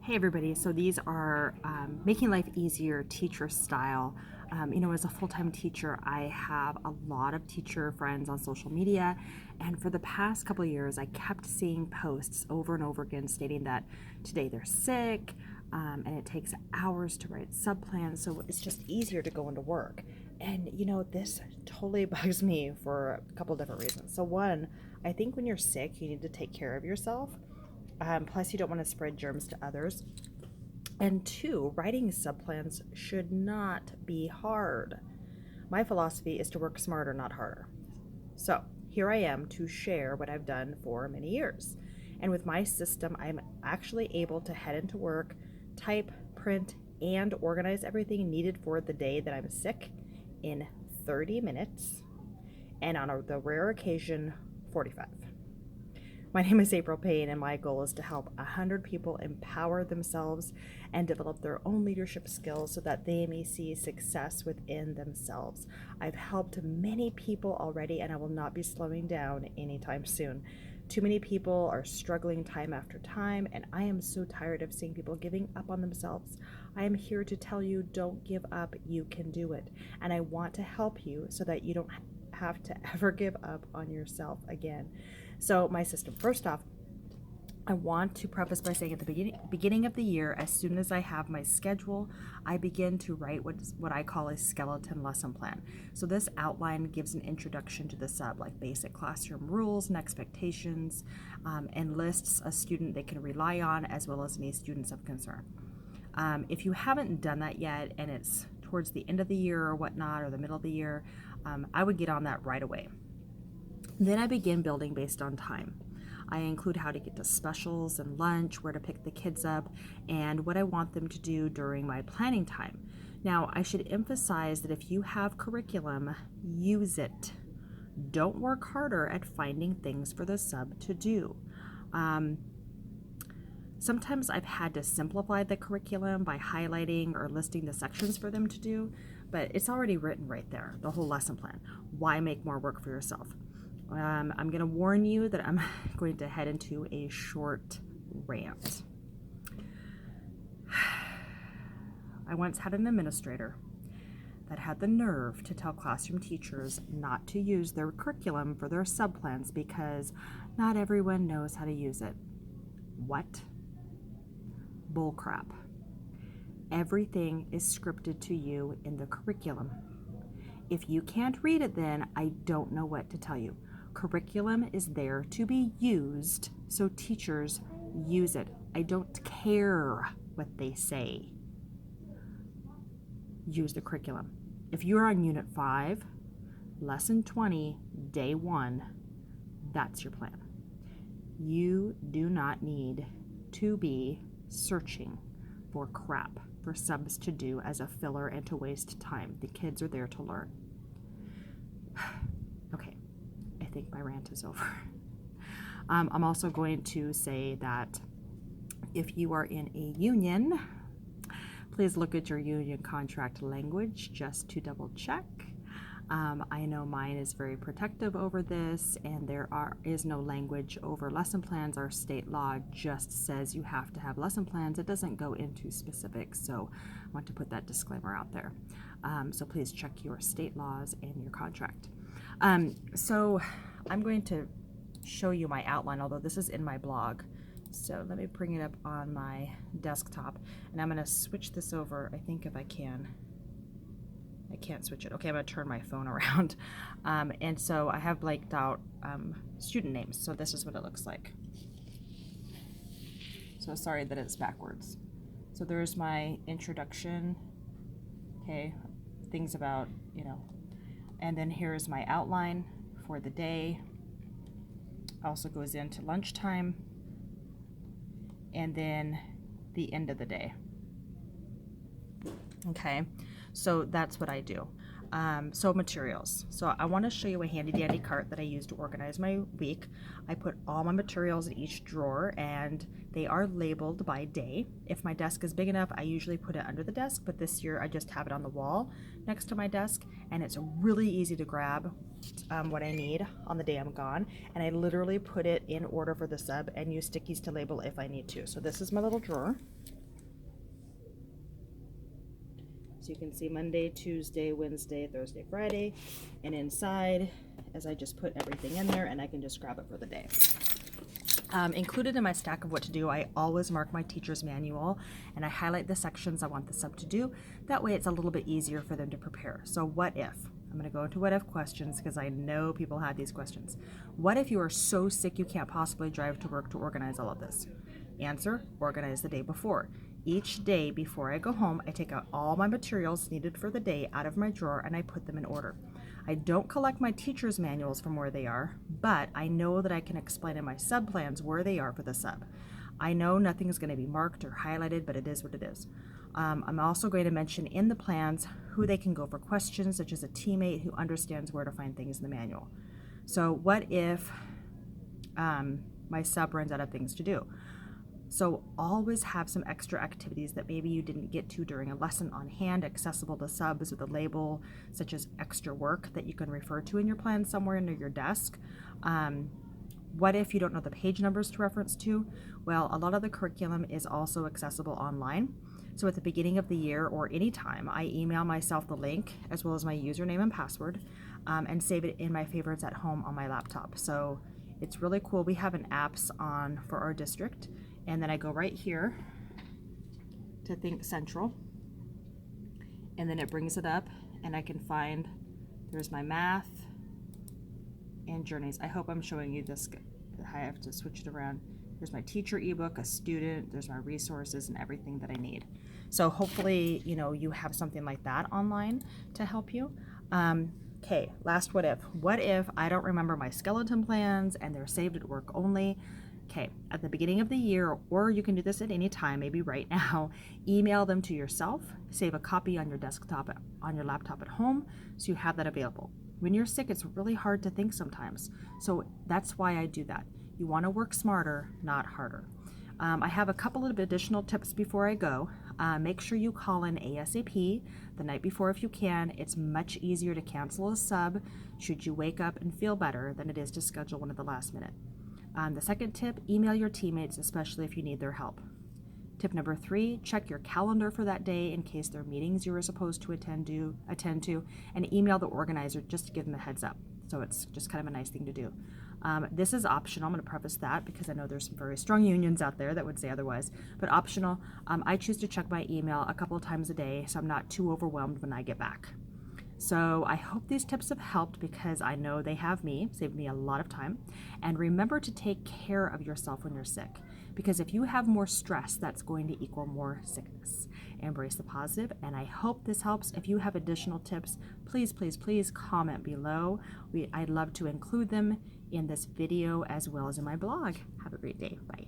Hey everybody, so these are Making Life Easier teacher style. As a full-time teacher, I have a lot of teacher friends on social media, and for the past couple of years, I kept seeing posts over and over again stating that today they're sick, and it takes hours to write subplans, so it's just easier to go into work. And this totally bugs me for a couple different reasons. So one, I think when you're sick, you need to take care of yourself. Plus, you don't want to spread germs to others. And two, writing subplans should not be hard. My philosophy is to work smarter, not harder. So here I am to share what I've done for many years. And with my system, I'm actually able to head into work, type, print, and organize everything needed for the day that I'm sick in 30 minutes, and on the rare occasion, 45. My name is April Payne, and my goal is to help 100 people empower themselves and develop their own leadership skills so that they may see success within themselves. I've helped many people already, and I will not be slowing down anytime soon. Too many people are struggling time after time, and I am so tired of seeing people giving up on themselves. I am here to tell you, don't give up, you can do it. And I want to help you so that you don't have to ever give up on yourself again. So my system, first off, I want to preface by saying at the beginning of the year, as soon as I have my schedule, I begin to write what I call a skeleton lesson plan. So this outline gives an introduction to the sub, like basic classroom rules and expectations, and lists a student they can rely on, as well as any students of concern. If you haven't done that yet, and it's towards the end of the year or whatnot, or the middle of the year, I would get on that right away. Then I begin building based on time. I include how to get to specials and lunch, where to pick the kids up, and what I want them to do during my planning time. Now, I should emphasize that if you have curriculum, use it. Don't work harder at finding things for the sub to do. Sometimes I've had to simplify the curriculum by highlighting or listing the sections for them to do, but it's already written right there, the whole lesson plan. Why make more work for yourself? I'm going to warn you that I'm going to head into a short rant. I once had an administrator that had the nerve to tell classroom teachers not to use their curriculum for their subplans because not everyone knows how to use it. What? Bullcrap. Everything is scripted to you in the curriculum. If you can't read it, then I don't know what to tell you. Curriculum is there to be used, so teachers use it. I don't care what they say. Use the curriculum. If you're on Unit 5, Lesson 20, Day 1, that's your plan. You do not need to be searching for crap for subs to do as a filler and to waste time. The kids are there to learn. Okay, I think my rant is over. I'm also going to say that if you are in a union, please look at your union contract language just to double check. I know mine is very protective over this, and there is no language over lesson plans. Our state law just says you have to have lesson plans. It doesn't go into specifics, so I want to put that disclaimer out there. So please check your state laws and your contract. So I'm going to show you my outline, although this is in my blog. So let me bring it up on my desktop, and I'm going to switch this over, I think, if I can. I can't switch it. Okay, I'm going to turn my phone around. And so I have blanked out student names. So this is what it looks like. So sorry that it's backwards. So there's my introduction. Okay, things about, and then here's my outline for the day. Also goes into lunchtime, and then the end of the day. Okay, so that's what I do. So materials. So I want to show you a handy dandy cart that I use to organize my week. I put all my materials in each drawer, and they are labeled by day. If my desk is big enough, I usually put it under the desk, but this year I just have it on the wall next to my desk, and it's really easy to grab what I need on the day I'm gone, and I literally put it in order for the sub and use stickies to label if I need to. So this is my little drawer. So you can see Monday, Tuesday, Wednesday, Thursday, Friday, and inside, as I just put everything in there, and I can just grab it for the day. Included in my stack of what to do, I always mark my teacher's manual and I highlight the sections I want the sub to do. That way it's a little bit easier for them to prepare. So what if? I'm going to go into what if questions because I know people have these questions. What if you are so sick you can't possibly drive to work to organize all of this? Answer, organize the day before. Each day before I go home, I take out all my materials needed for the day out of my drawer and I put them in order. I don't collect my teacher's manuals from where they are, but I know that I can explain in my sub plans where they are for the sub. I know nothing is going to be marked or highlighted, but it is what it is. I'm also going to mention in the plans who they can go for questions, such as a teammate who understands where to find things in the manual. So what if my sub runs out of things to do? So always have some extra activities that maybe you didn't get to during a lesson on hand, accessible to subs with a label such as extra work that you can refer to in your plan somewhere under your desk. What if you don't know the page numbers to reference to? Well, a lot of the curriculum is also accessible online. So at the beginning of the year or anytime, I email myself the link as well as my username and password and save it in my favorites at home on my laptop. So it's really cool. We have an apps on for our district. And then I go right here to Think Central, and then it brings it up, and I can find, there's my math and journeys. I hope I'm showing you this. I have to switch it around. There's my teacher ebook, a student, there's my resources and everything that I need. So hopefully, you have something like that online to help you. Okay, last what if. What if I don't remember my skeleton plans and they're saved at work only? Okay, at the beginning of the year, or you can do this at any time, maybe right now, email them to yourself, save a copy on your desktop, on your laptop at home, so you have that available. When you're sick, it's really hard to think sometimes. So that's why I do that. You want to work smarter, not harder. I have a couple of additional tips before I go. Make sure you call in ASAP the night before if you can. It's much easier to cancel a sub should you wake up and feel better than it is to schedule one at the last minute. The second tip, email your teammates, especially if you need their help. Tip number 3, check your calendar for that day in case there are meetings you were supposed to attend to, and email the organizer just to give them a heads up. So it's just kind of a nice thing to do. This is optional. I'm going to preface that because I know there's some very strong unions out there that would say otherwise, but optional. I choose to check my email a couple of times a day so I'm not too overwhelmed when I get back. So I hope these tips have helped because I know they have saved me a lot of time. And remember to take care of yourself when you're sick, because if you have more stress, that's going to equal more sickness. Embrace the positive, and I hope this helps. If you have additional tips, please, please, please comment below. I'd love to include them in this video as well as in my blog. Have a great day. Bye.